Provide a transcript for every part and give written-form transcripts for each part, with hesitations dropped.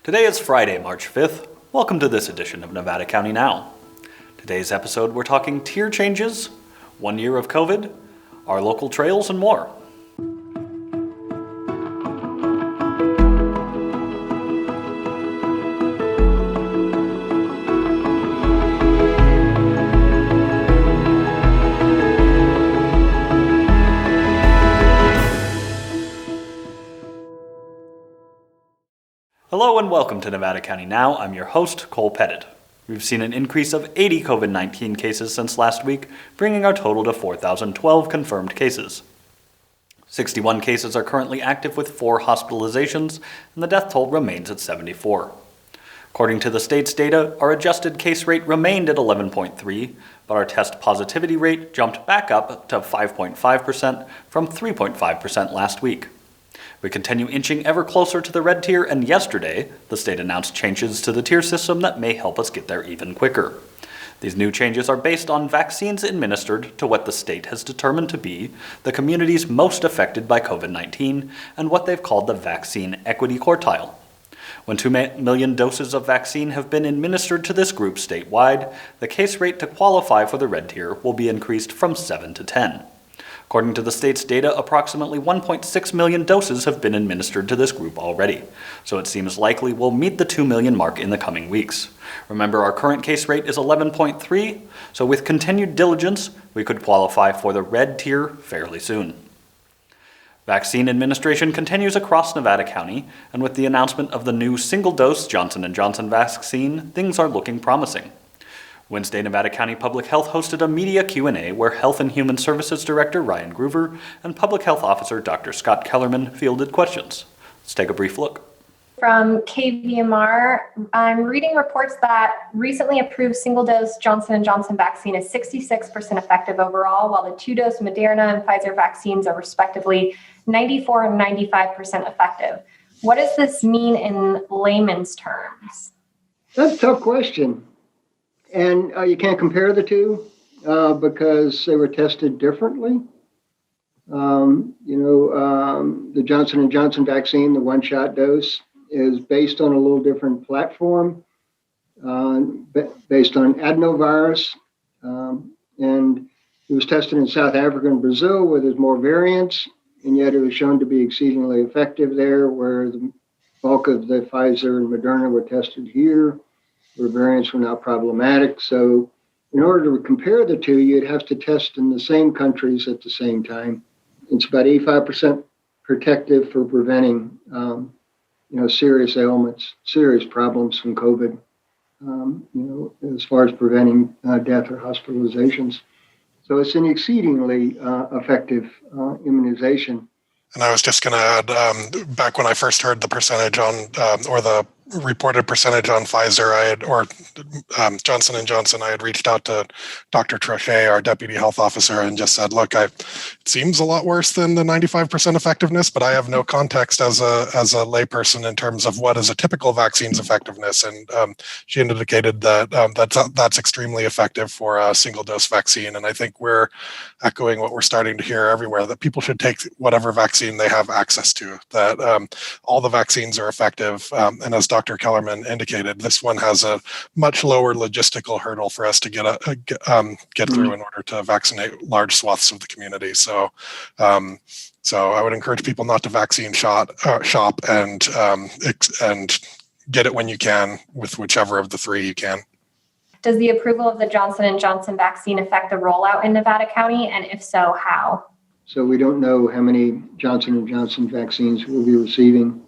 Today is Friday, March 5th. Welcome to this edition of Nevada County Now. Today's episode, we're talking tier changes, 1 year of COVID, our local trails, and more. Hello and welcome to Nevada County Now. I'm your host, Cole Pettit. We've seen an increase of 80 COVID-19 cases since last week, bringing our total to 4,012 confirmed cases. 61 cases are currently active with 4 hospitalizations, and the death toll remains at 74. According to the state's data, our adjusted case rate remained at 11.3, but our test positivity rate jumped back up to 5.5% from 3.5% last week. We continue inching ever closer to the red tier, and yesterday, the state announced changes to the tier system that may help us get there even quicker. These new changes are based on vaccines administered to what the state has determined to be the communities most affected by COVID-19 and what they've called the vaccine equity quartile. When 2 million doses of vaccine have been administered to this group statewide, the case rate to qualify for the red tier will be increased from 7 to 10. According to the state's data, approximately 1.6 million doses have been administered to this group already, so it seems likely we'll meet the 2 million mark in the coming weeks. Remember, our current case rate is 11.3, so with continued diligence, we could qualify for the red tier fairly soon. Vaccine administration continues across Nevada County, and with the announcement of the new single-dose Johnson & Johnson vaccine, things are looking promising. Wednesday, Nevada County Public Health hosted a media Q&A where Health and Human Services Director Ryan Groover and Public Health Officer Dr. Scott Kellerman fielded questions. Let's take a brief look. From KVMR, I'm reading reports that recently approved single-dose Johnson & Johnson vaccine is 66% effective overall, while the 2-dose Moderna and Pfizer vaccines are respectively 94 and 95% effective. What does this mean in layman's terms? That's a tough question. And you can't compare the two because they were tested differently. The Johnson & Johnson vaccine, the one-shot dose, is based on a little different platform, based on adenovirus. And it was tested in South Africa and Brazil where there's more variants, and yet it was shown to be exceedingly effective there, where the bulk of the Pfizer and Moderna were tested here, where variants were not problematic. So in order to compare the two, you'd have to test in the same countries at the same time. It's about 85% protective for preventing, serious ailments, serious problems from COVID, as far as preventing death or hospitalizations. So it's an exceedingly effective immunization. And I was just going to add, back when I first heard the percentage on, or the reported percentage on Pfizer, Johnson & Johnson, I had reached out to Dr. Trochet, our deputy health officer, and just said, look, it seems a lot worse than the 95% effectiveness, but I have no context as a layperson in terms of what is a typical vaccine's effectiveness. And she indicated that that's extremely effective for a single dose vaccine. And I think we're echoing what we're starting to hear everywhere, that people should take whatever vaccine they have access to, that all the vaccines are effective. And as Dr. Kellerman indicated, this one has a much lower logistical hurdle for us to get through in order to vaccinate large swaths of the community. So I would encourage people not to vaccine shop and get it when you can with whichever of the 3 you can. Does the approval of the Johnson & Johnson vaccine affect the rollout in Nevada County, and if so, how? So we don't know how many Johnson & Johnson vaccines we'll be receiving.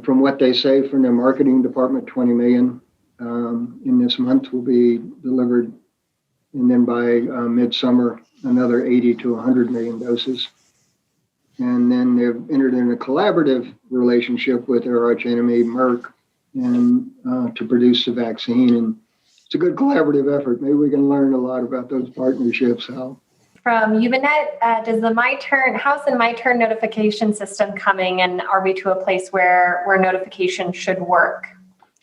From what they say from their marketing department, 20 million in this month will be delivered. And then by midsummer, another 80 to 100 million doses. And then they've entered in a collaborative relationship with their archenemy, Merck, and to produce the vaccine. And it's a good collaborative effort. Maybe we can learn a lot about those partnerships, Hal. From Ubinet, how's the My Turn notification system coming, and are we to a place where notification should work?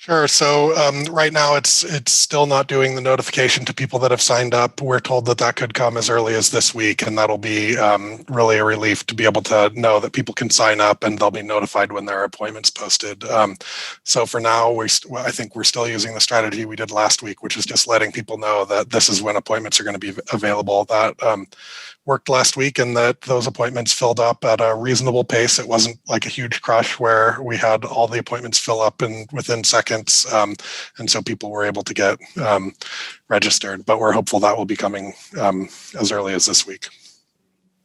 Sure. So right now it's still not doing the notification to people that have signed up. We're told that could come as early as this week, and that'll be really a relief to be able to know that people can sign up and they'll be notified when their appointment's posted. So for now, I think we're still using the strategy we did last week, which is just letting people know that this is when appointments are going to be available. That worked last week, and that those appointments filled up at a reasonable pace. It wasn't like a huge crush where we had all the appointments fill up within seconds, and so people were able to get registered. But we're hopeful that will be coming as early as this week.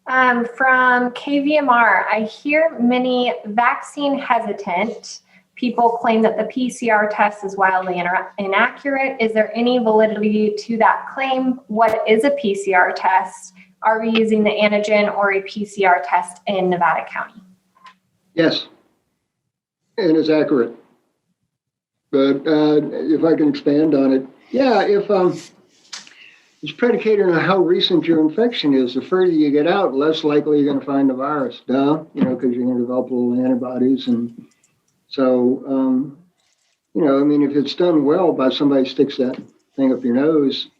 From KVMR, I hear many vaccine hesitant people claim that the PCR test is wildly inaccurate. Is there any validity to that claim? What is a PCR test? Are we using the antigen or a PCR test in Nevada County? Yes, and it's accurate. But if I can expand on it, if it's predicated on how recent your infection is. The further you get out, less likely you're going to find the virus. Because you're going to develop little antibodies. And so, if it's done well by somebody sticks that thing up your nose,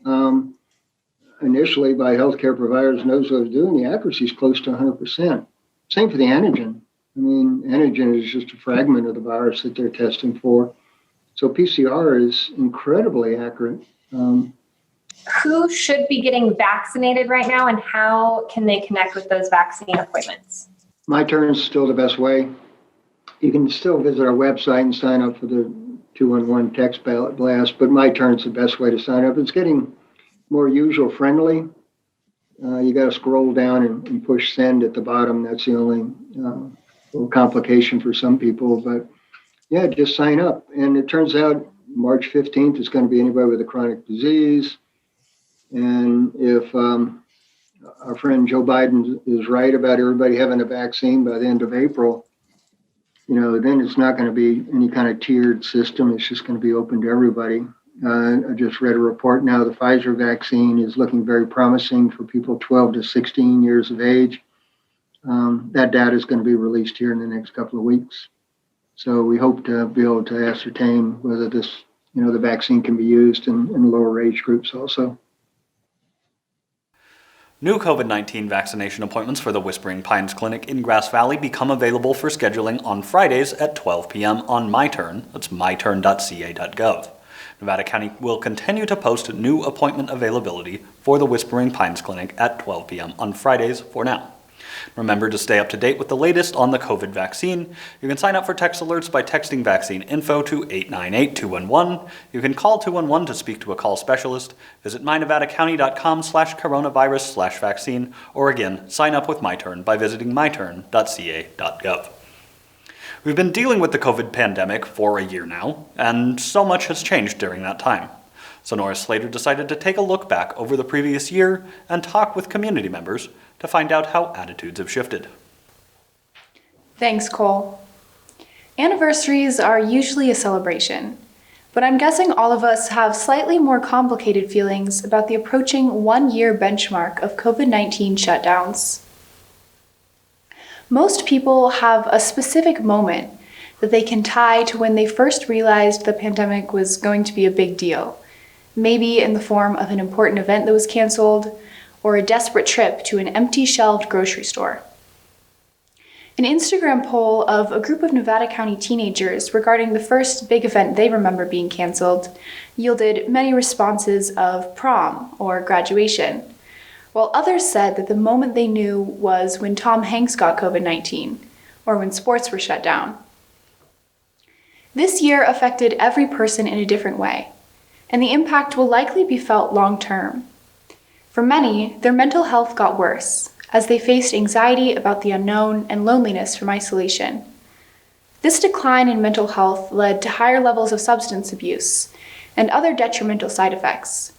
initially by healthcare providers knows what it's doing, the accuracy is close to 100%. Same for the antigen. Antigen is just a fragment of the virus that they're testing for. So PCR is incredibly accurate. Who should be getting vaccinated right now, and how can they connect with those vaccine appointments? My Turn is still the best way. You can still visit our website and sign up for the 211 text ballot blast, but My Turn is the best way to sign up. It's getting more user friendly. You got to scroll down and push send at the bottom. That's the only little complication for some people, but yeah, just sign up. And it turns out March 15th is going to be anybody with a chronic disease. And if our friend Joe Biden is right about everybody having a vaccine by the end of April, then it's not going to be any kind of tiered system. It's just going to be open to everybody. I just read a report now. The Pfizer vaccine is looking very promising for people 12 to 16 years of age. That data is going to be released here in the next couple of weeks. So we hope to be able to ascertain whether the vaccine can be used in lower age groups also. New COVID-19 vaccination appointments for the Whispering Pines Clinic in Grass Valley become available for scheduling on Fridays at 12 p.m. on MyTurn. That's myturn.ca.gov. Nevada County will continue to post new appointment availability for the Whispering Pines Clinic at 12 p.m. on Fridays for now. Remember to stay up to date with the latest on the COVID vaccine. You can sign up for text alerts by texting vaccine info to 898-211. You can call 211 to speak to a call specialist. Visit mynevadacounty.com/coronavirus/vaccine, or again, sign up with MyTurn by visiting myturn.ca.gov. We've been dealing with the COVID pandemic for a year now, and so much has changed during that time. Sonora Slater decided to take a look back over the previous year and talk with community members to find out how attitudes have shifted. Thanks, Cole. Anniversaries are usually a celebration, but I'm guessing all of us have slightly more complicated feelings about the approaching one-year benchmark of COVID-19 shutdowns. Most people have a specific moment that they can tie to when they first realized the pandemic was going to be a big deal, maybe in the form of an important event that was canceled, or a desperate trip to an empty shelved grocery store. An Instagram poll of a group of Nevada County teenagers regarding the first big event they remember being canceled yielded many responses of prom or graduation, while others said that the moment they knew was when Tom Hanks got COVID-19, or when sports were shut down. This year affected every person in a different way, and the impact will likely be felt long-term. For many, their mental health got worse as they faced anxiety about the unknown and loneliness from isolation. This decline in mental health led to higher levels of substance abuse and other detrimental side effects.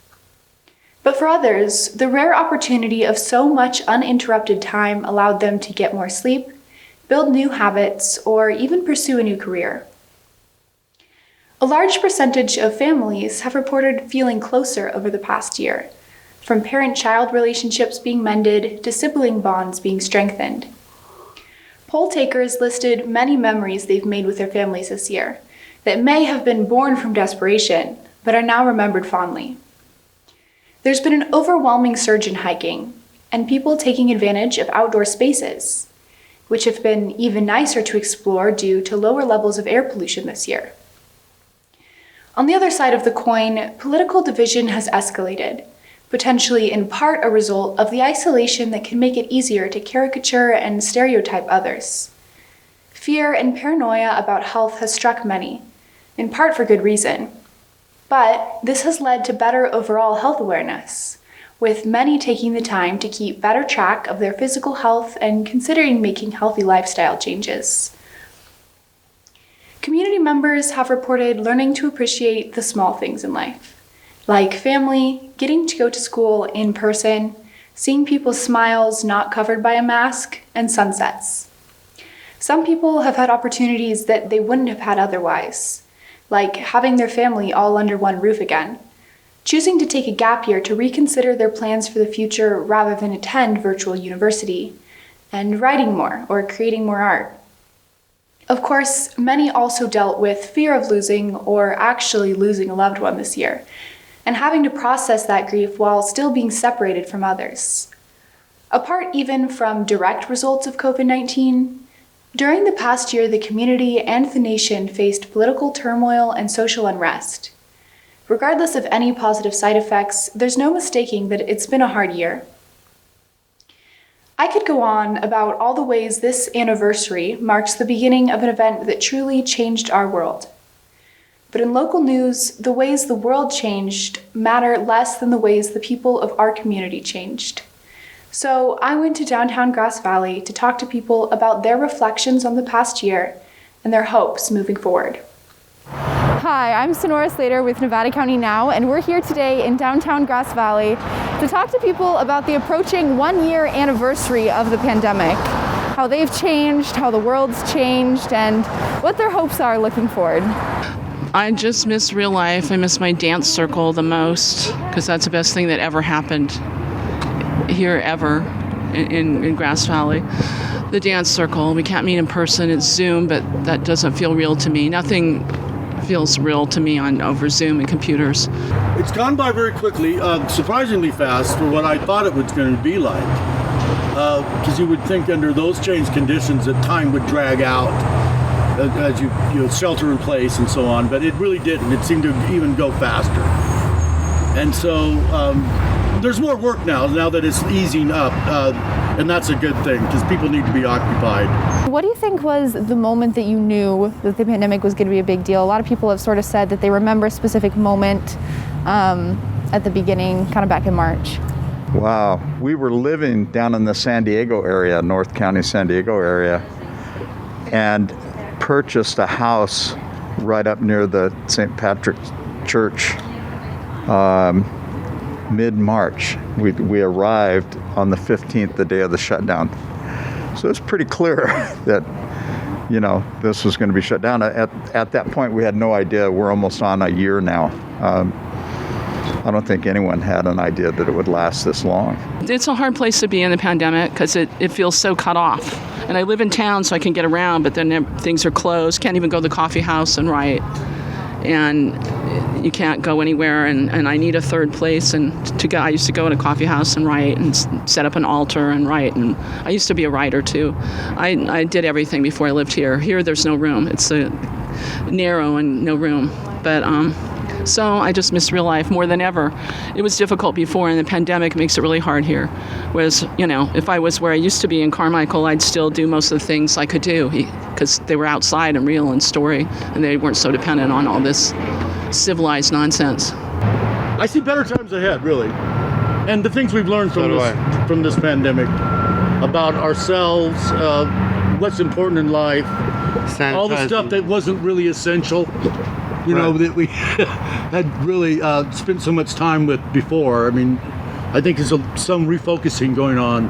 But for others, the rare opportunity of so much uninterrupted time allowed them to get more sleep, build new habits, or even pursue a new career. A large percentage of families have reported feeling closer over the past year, from parent-child relationships being mended to sibling bonds being strengthened. Poll takers listed many memories they've made with their families this year that may have been born from desperation, but are now remembered fondly. There's been an overwhelming surge in hiking, and people taking advantage of outdoor spaces, which have been even nicer to explore due to lower levels of air pollution this year. On the other side of the coin, political division has escalated, potentially in part a result of the isolation that can make it easier to caricature and stereotype others. Fear and paranoia about health has struck many, in part for good reason. But this has led to better overall health awareness, with many taking the time to keep better track of their physical health and considering making healthy lifestyle changes. Community members have reported learning to appreciate the small things in life, like family, getting to go to school in person, seeing people's smiles not covered by a mask, and sunsets. Some people have had opportunities that they wouldn't have had otherwise, like having their family all under one roof again, choosing to take a gap year to reconsider their plans for the future rather than attend virtual university, and writing more or creating more art. Of course, many also dealt with fear of losing or actually losing a loved one this year, and having to process that grief while still being separated from others. Apart even from direct results of COVID-19, during the past year, the community and the nation faced political turmoil and social unrest. Regardless of any positive side effects, there's no mistaking that it's been a hard year. I could go on about all the ways this anniversary marks the beginning of an event that truly changed our world. But in local news, the ways the world changed matter less than the ways the people of our community changed. So I went to downtown Grass Valley to talk to people about their reflections on the past year and their hopes moving forward. Hi, I'm Sonora Slater with Nevada County Now, and we're here today in downtown Grass Valley to talk to people about the approaching 1-year anniversary of the pandemic, how they've changed, how the world's changed, and what their hopes are looking forward. I just miss real life. I miss my dance circle the most because that's the best thing that ever happened here ever in Grass Valley. The dance circle, we can't meet in person, it's Zoom, but that doesn't feel real to me. Nothing feels real to me over Zoom and computers. It's gone by very quickly, surprisingly fast for what I thought it was going to be like. Because you would think under those changed conditions that time would drag out as you shelter in place and so on, but it really didn't. It seemed to even go faster. And so there's more work now that it's easing up, and that's a good thing because people need to be occupied. What do you think was the moment that you knew that the pandemic was going to be a big deal? A lot of people have sort of said that they remember a specific moment at the beginning, kind of back in March. Wow, we were living down in the San Diego area, North County, San Diego area, and purchased a house right up near the St. Patrick's Church mid-March. We arrived on the 15th, the day of the shutdown. So it's pretty clear that, this was going to be shut down. At that point, we had no idea. We're almost on a year now. I don't think anyone had an idea that it would last this long. It's a hard place to be in the pandemic because it feels so cut off. And I live in town so I can get around, but then things are closed. Can't even go to the coffee house and write. And you can't go anywhere, and I need a third place. And I used to go in a coffee house and write and set up an altar and write. And I used to be a writer too. I did everything before I lived here. Here there's no room. It's narrow and no room. But so I just miss real life more than ever. It was difficult before, and the pandemic makes it really hard here. Whereas, if I was where I used to be in Carmichael, I'd still do most of the things I could do because they were outside and real and story, and they weren't so dependent on all this civilized nonsense. I see better times ahead, really. And the things we've learned from this pandemic about ourselves, what's important in life, all the stuff that wasn't really essential. That we had really spent so much time with before. I mean, I think there's some refocusing going on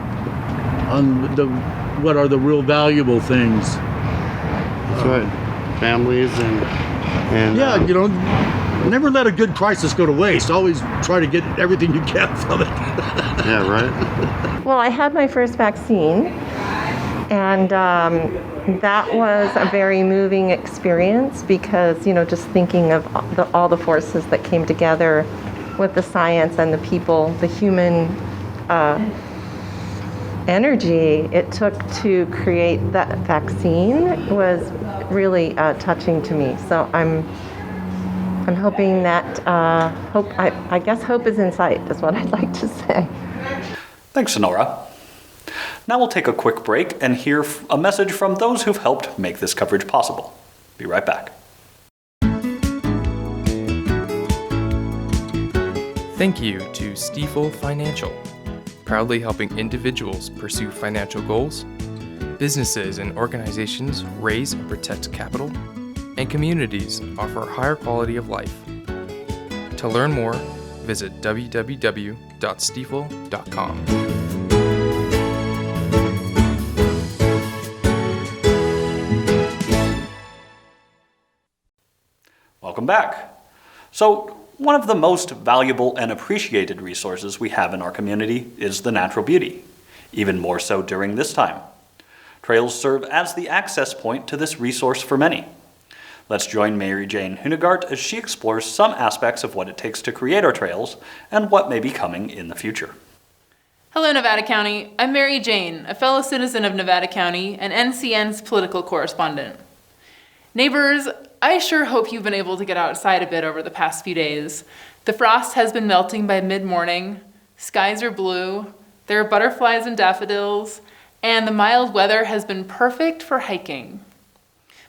what are the real valuable things. That's right. Families and never let a good crisis go to waste. Always try to get everything you can from it. Yeah, right. Well, I had my first vaccine, And that was a very moving experience because, just thinking of all the forces that came together with the science and the people, the human energy it took to create that vaccine was really touching to me. So I'm hoping that I guess hope is in sight is what I'd like to say. Thanks, Sonora. Now we'll take a quick break and hear a message from those who've helped make this coverage possible. Be right back. Thank you to Stifel Financial, proudly helping individuals pursue financial goals, businesses and organizations raise and protect capital, and communities offer a higher quality of life. To learn more, visit www.stifel.com. Welcome back. So, one of the most valuable and appreciated resources we have in our community is the natural beauty, even more so during this time. Trails serve as the access point to this resource for many. Let's join Mary Jane Hunegart as she explores some aspects of what it takes to create our trails and what may be coming in the future. Hello, Nevada County. I'm Mary Jane, a fellow citizen of Nevada County and NCN's political correspondent. Neighbors, I sure hope you've been able to get outside a bit over the past few days. The frost has been melting by mid-morning, skies are blue, there are butterflies and daffodils, and the mild weather has been perfect for hiking.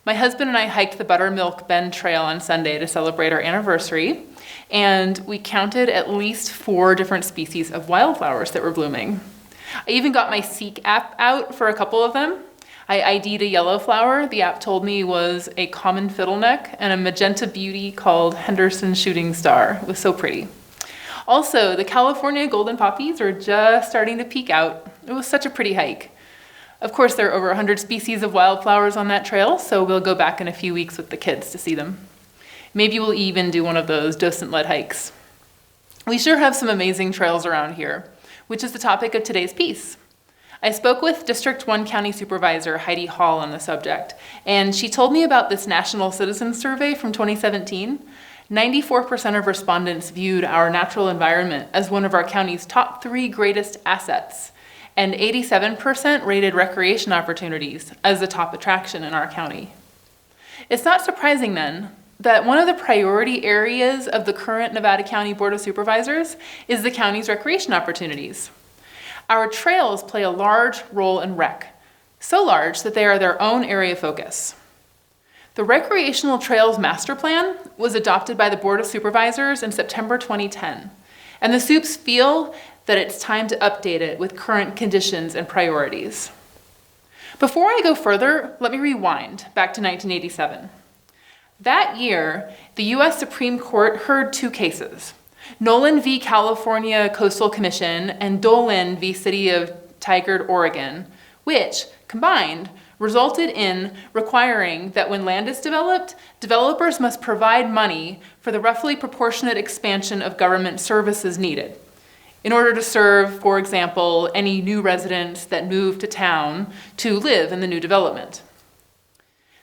My husband and I hiked the Buttermilk Bend Trail on Sunday to celebrate our anniversary, and we counted at least 4 different species of wildflowers that were blooming. I even got my Seek app out for a couple of them. I ID'd a yellow flower the app told me was a common fiddleneck, and a magenta beauty called Henderson Shooting Star. It was so pretty. Also, the California golden poppies are just starting to peek out. It was such a pretty hike. Of course, there are over 100 species of wildflowers on that trail, so we'll go back in a few weeks with the kids to see them. Maybe we'll even do one of those docent-led hikes. We sure have some amazing trails around here, which is the topic of today's piece. I spoke with District 1 County Supervisor Heidi Hall on the subject, and she told me about this National Citizen Survey from 2017. 94% of respondents viewed our natural environment as one of our county's top 3 greatest assets, and 87% rated recreation opportunities as the top attraction in our county. It's not surprising then that one of the priority areas of the current Nevada County Board of Supervisors is the county's recreation opportunities. Our trails play a large role in rec, so large that they are their own area of focus. The Recreational Trails Master Plan was adopted by the Board of Supervisors in September 2010, and the Supes feel that it's time to update it with current conditions and priorities. Before I go further, let me rewind back to 1987. That year, the U.S. Supreme Court heard 2 cases, Nolan v. California Coastal Commission and Dolan v. City of Tigard, Oregon, which, combined, resulted in requiring that when land is developed, developers must provide money for the roughly proportionate expansion of government services needed in order to serve, for example, any new residents that move to town to live in the new development.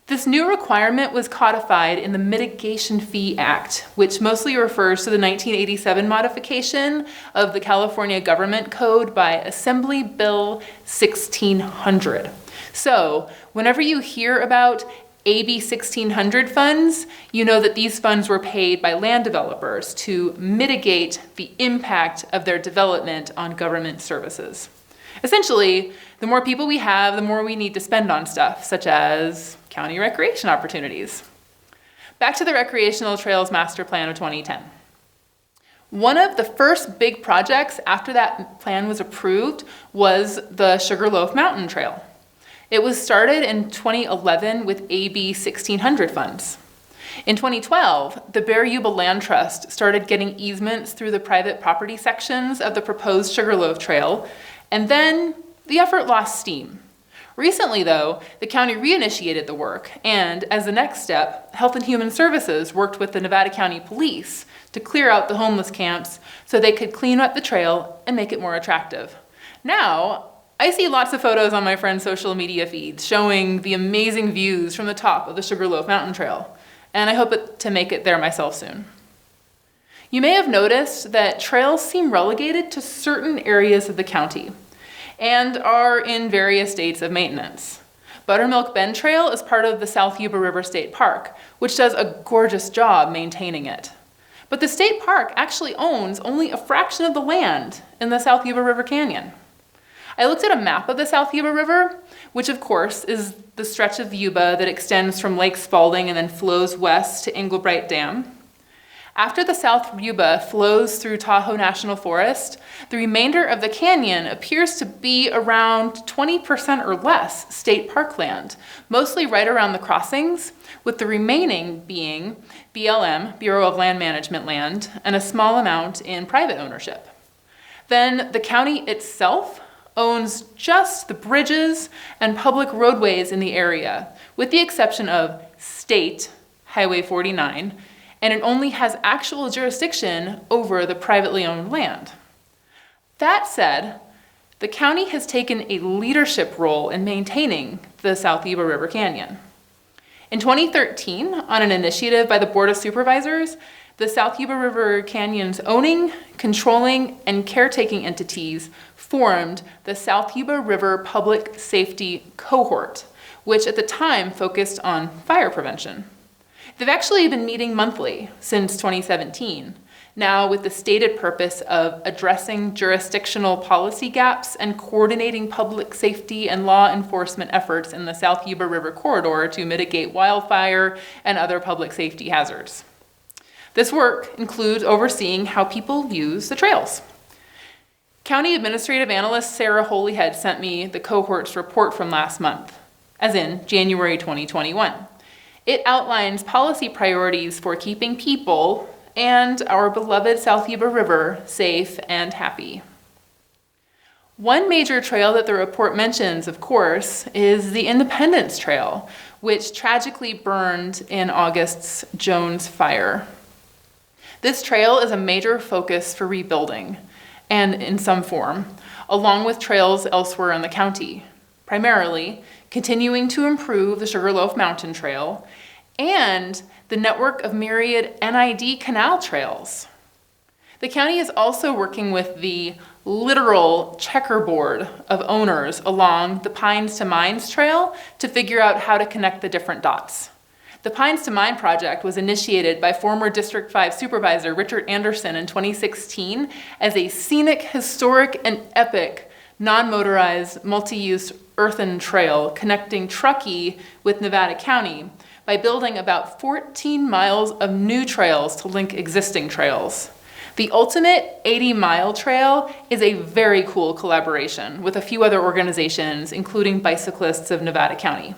This new requirement was codified in the Mitigation Fee Act, which mostly refers to the 1987 modification of the California Government Code by Assembly Bill 1600. So, whenever you hear about AB 1600 funds, you know that these funds were paid by land developers to mitigate the impact of their development on government services. Essentially, the more people we have, the more we need to spend on stuff, such as county recreation opportunities. Back to the Recreational Trails Master Plan of 2010. One of the first big projects after that plan was approved was the Sugarloaf Mountain Trail. It was started in 2011 with AB 1600 funds. In 2012, the Bear Yuba Land Trust started getting easements through the private property sections of the proposed Sugarloaf Trail, and then the effort lost steam. Recently, though, the county reinitiated the work, and as the next step, Health and Human Services worked with the Nevada County Police to clear out the homeless camps so they could clean up the trail and make it more attractive. Now, I see lots of photos on my friends' social media feeds showing the amazing views from the top of the Sugarloaf Mountain Trail, and I hope to make it there myself soon. You may have noticed that trails seem relegated to certain areas of the county and are in various states of maintenance. Buttermilk Bend Trail is part of the South Yuba River State Park, which does a gorgeous job maintaining it. But the state park actually owns only a fraction of the land in the South Yuba River Canyon. I looked at a map of the South Yuba River, which of course is the stretch of Yuba that extends from Lake Spalding and then flows west to Englebright Dam. After the South Yuba flows through Tahoe National Forest, the remainder of the canyon appears to be around 20% or less state parkland, mostly right around the crossings, with the remaining being BLM, Bureau of Land Management land, and a small amount in private ownership. Then the county itself owns just the bridges and public roadways in the area, with the exception of State Highway 49, and it only has actual jurisdiction over the privately owned land. That said, the county has taken a leadership role in maintaining the South Yuba River Canyon. In 2013, on an initiative by the Board of Supervisors, the South Yuba River Canyon's owning, controlling, and caretaking entities formed the South Yuba River Public Safety Cohort, which at the time focused on fire prevention. They've actually been meeting monthly since 2017, now with the stated purpose of addressing jurisdictional policy gaps and coordinating public safety and law enforcement efforts in the South Yuba River corridor to mitigate wildfire and other public safety hazards. This work includes overseeing how people use the trails. County Administrative Analyst Sarah Holyhead sent me the cohort's report from last month, as in January 2021. It outlines policy priorities for keeping people and our beloved South Yuba River safe and happy. One major trail that the report mentions, of course, is the Independence Trail, which tragically burned in August's Jones Fire. This trail is a major focus for rebuilding, and in some form, along with trails elsewhere in the county, primarily continuing to improve the Sugarloaf Mountain Trail and the network of myriad NID canal trails. The county is also working with the literal checkerboard of owners along the Pines to Mines Trail to figure out how to connect the different dots. The Pines to Mine project was initiated by former District 5 Supervisor Richard Anderson in 2016 as a scenic, historic, and epic non-motorized, multi-use earthen trail connecting Truckee with Nevada County by building about 14 miles of new trails to link existing trails. The ultimate 80-mile trail is a very cool collaboration with a few other organizations, including Bicyclists of Nevada County.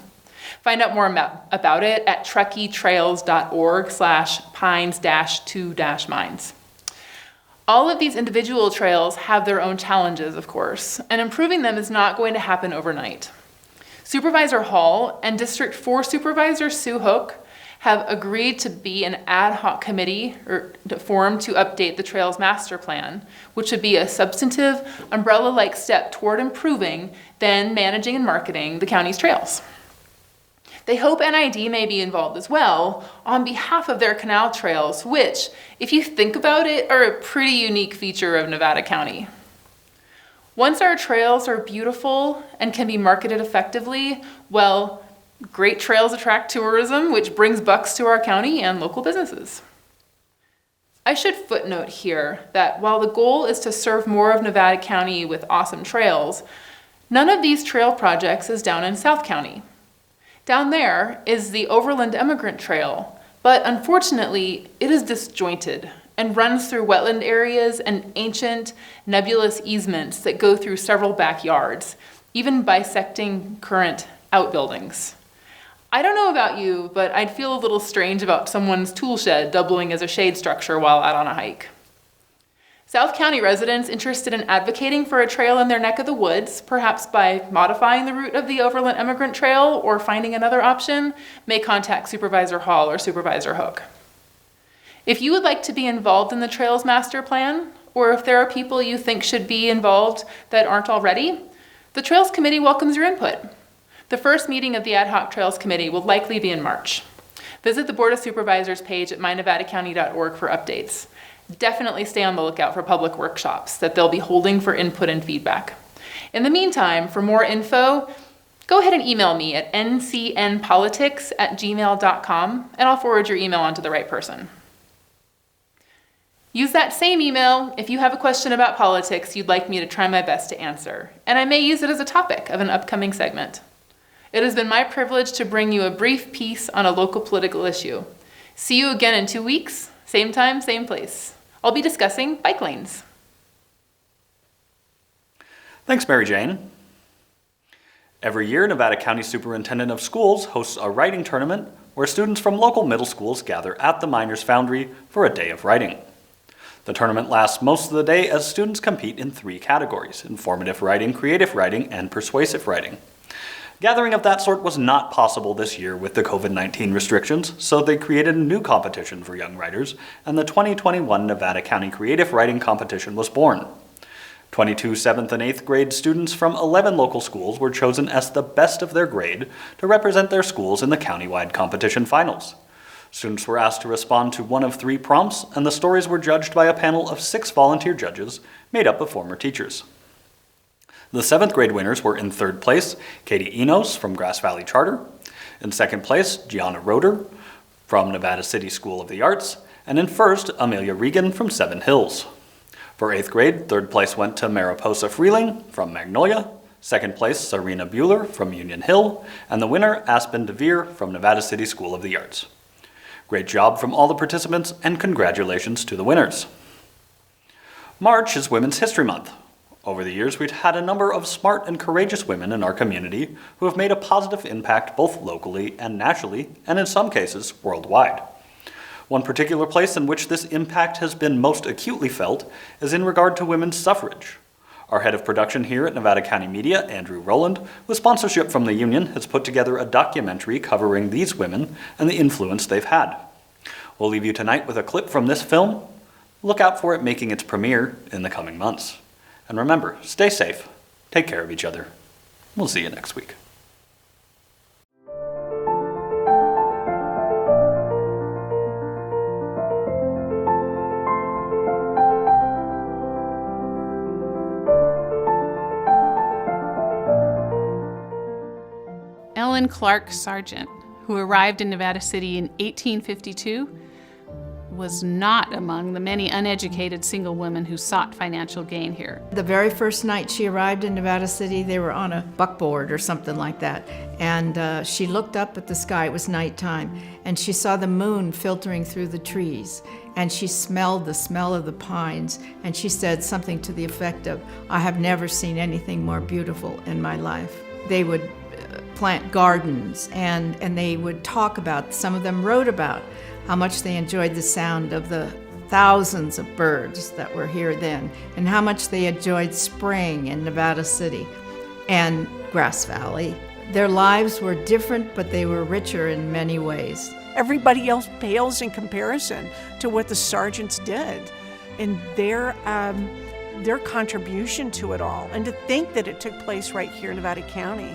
Find out more about it at truckeetrails.org/pines-2-mines. All of these individual trails have their own challenges, of course, and improving them is not going to happen overnight. Supervisor Hall and District 4 Supervisor Sue Hook have agreed to be an ad hoc committee formed to update the Trails Master Plan, which would be a substantive, umbrella-like step toward improving, then managing and marketing the county's trails. They hope NID may be involved as well on behalf of their canal trails, which, if you think about it, are a pretty unique feature of Nevada County. Once our trails are beautiful and can be marketed effectively, well, great trails attract tourism, which brings bucks to our county and local businesses. I should footnote here that while the goal is to serve more of Nevada County with awesome trails, none of these trail projects is down in South County. Down there is the Overland Immigrant Trail, but unfortunately, it is disjointed and runs through wetland areas and ancient, nebulous easements that go through several backyards, even bisecting current outbuildings. I don't know about you, but I'd feel a little strange about someone's tool shed doubling as a shade structure while out on a hike. South County residents interested in advocating for a trail in their neck of the woods, perhaps by modifying the route of the Overland Immigrant Trail or finding another option, may contact Supervisor Hall or Supervisor Hook. If you would like to be involved in the Trails Master Plan, or if there are people you think should be involved that aren't already, The Trails Committee welcomes your input. The first meeting of the Ad Hoc Trails Committee will likely be in March. Visit the Board of Supervisors page at mynevadacounty.org for updates. Definitely stay on the lookout for public workshops that they'll be holding for input and feedback. In the meantime, for more info, go ahead and email me at ncnpolitics@gmail.com, and I'll forward your email on to the right person. Use that same email if you have a question about politics you'd like me to try my best to answer, and I may use it as a topic of an upcoming segment. It has been my privilege to bring you a brief piece on a local political issue. See you again in 2 weeks, same time, same place. I'll be discussing bike lanes. Thanks, Mary Jane. Every year, Nevada County Superintendent of Schools hosts a writing tournament where students from local middle schools gather at the Miners Foundry for a day of writing. The tournament lasts most of the day as students compete in 3 categories: informative writing, creative writing, and persuasive writing. Gathering of that sort was not possible this year with the COVID-19 restrictions, so they created a new competition for young writers, and the 2021 Nevada County Creative Writing Competition was born. 22 7th and 8th grade students from 11 local schools were chosen as the best of their grade to represent their schools in the countywide competition finals. Students were asked to respond to one of 3 prompts, and the stories were judged by a panel of 6 volunteer judges made up of former teachers. The 7th grade winners were in 3rd place, Katie Enos from Grass Valley Charter. In 2nd place, Gianna Roeder from Nevada City School of the Arts. And in 1st, Amelia Regan from Seven Hills. For 8th grade, 3rd place went to Mariposa Freeling from Magnolia. 2nd place, Serena Bueller from Union Hill. And the winner, Aspen DeVere from Nevada City School of the Arts. Great job from all the participants, and congratulations to the winners. March is Women's History Month. Over the years, we've had a number of smart and courageous women in our community who have made a positive impact both locally and nationally, and in some cases, worldwide. One particular place in which this impact has been most acutely felt is in regard to women's suffrage. Our head of production here at Nevada County Media, Andrew Rowland, with sponsorship from the union, has put together a documentary covering these women and the influence they've had. We'll leave you tonight with a clip from this film. Look out for it making its premiere in the coming months. And remember, stay safe, take care of each other. We'll see you next week. Ellen Clark Sargent, who arrived in Nevada City in 1852, was not among the many uneducated single women who sought financial gain here. The very first night she arrived in Nevada City, they were on a buckboard or something like that. And she looked up at the sky, it was nighttime, and she saw the moon filtering through the trees. And she smelled the smell of the pines, and she said something to the effect of, "I have never seen anything more beautiful in my life." They would plant gardens, and they would talk about, some of them wrote about, how much they enjoyed the sound of the thousands of birds that were here then, and how much they enjoyed spring in Nevada City and Grass Valley. Their lives were different, but they were richer in many ways. Everybody else pales in comparison to what the Sargents did and their contribution to it all. And to think that it took place right here in Nevada County